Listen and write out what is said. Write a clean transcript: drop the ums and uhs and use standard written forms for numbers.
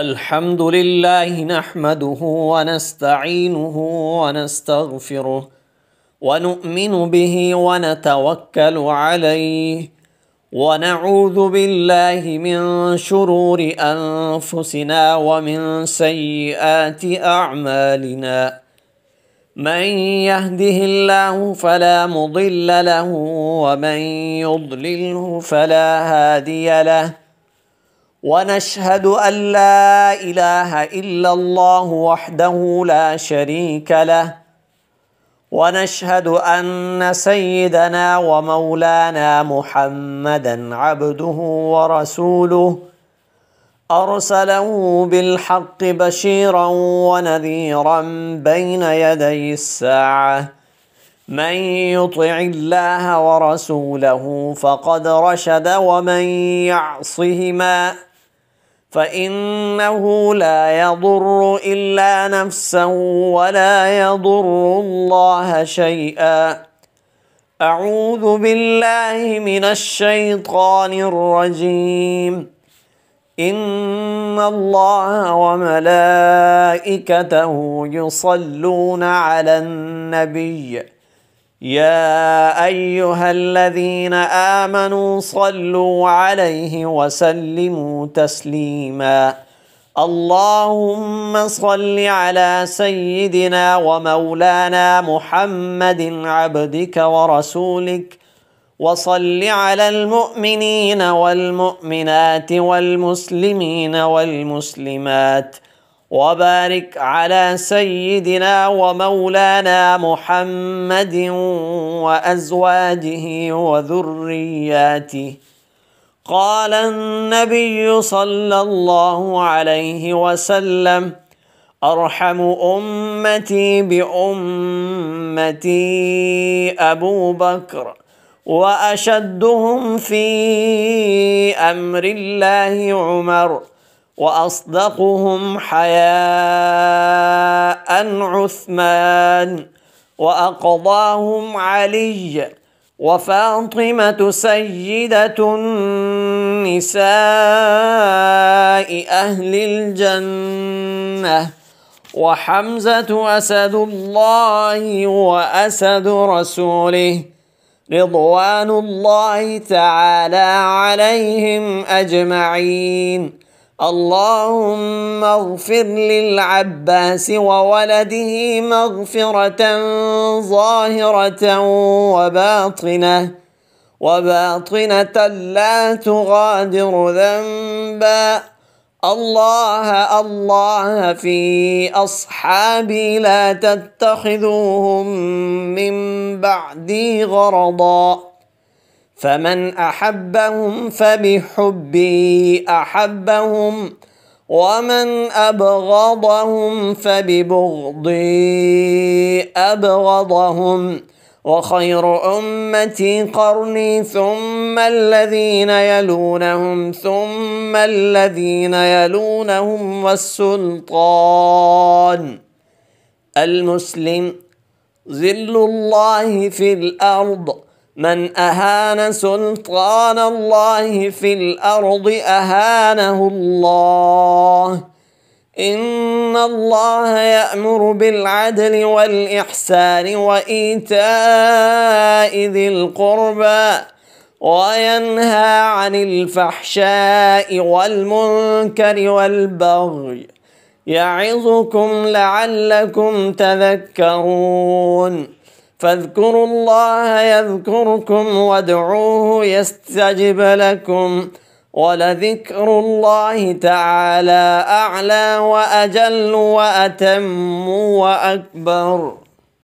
الحمد لله نحمده ونستعينه ونستغفره ونؤمن به ونتوكل عليه ونعوذ بالله من شرور أنفسنا ومن سيئات أعمالنا. من يهده الله فلا مضل له ومن يضلله فلا هادي له، ونشهد أن لا إله إلا الله وحده لا شريك له، ونشهد أن سيدنا ومولانا محمدا عبده ورسوله أرسله بالحق بشيرا ونذيرا بين يدي الساعة. من يطع الله ورسوله فقد رشد، ومن يعصهما فإنه لا يضر إلا نفسه ولا يضر الله شيئا. أعوذ بالله من الشيطان الرجيم. إن الله وملائكته يصلون على النبي يا أيها الذين آمنوا صلوا عليه وسلموا تسليما. اللهم صل على سيدنا ومولانا محمد عبدك ورسولك، وصل على المؤمنين والمؤمنات والمسلمين والمسلمات، وبارك على سيدنا ومولانا محمد وأزواجه وذرياته. قال النبي صلى الله عليه وسلم: أرحم أمتي بأمتي أبو بكر، وأشدهم في أمر الله عمر، وأصدقهم حياء عثمان، وأقضاهم علي، وفاطمة سيدة النساء أهل الجنة، وحمزة أسد الله وأسد رسوله رضوان الله تعالى عليهم أجمعين. اللهم اغفر للعباس وولده مغفرة ظاهرة وباطنة لا تغادر ذنبا. الله في أصحابي لا تتخذوهم من بعدي غرضا، فمن أحبهم فبحبي أحبهم، ومن أبغضهم فببغضي أبغضهم. وخير أمتي قرني، ثم الذين يلونهم، ثم الذين يلونهم، والسلطان المسلم ظل الله في الأرض. من أهان سلطان الله في الأرض أهانه الله. إن الله يأمر بالعدل والإحسان وإيتاء ذي القربى، وينهى عن الفحشاء والمنكر والبغي، يعظكم لعلكم تذكرون. فاذكروا الله يذكركم، وادعوه يستجب لكم، ولذكر الله تعالى أعلى وأجل وأتم وأكبر.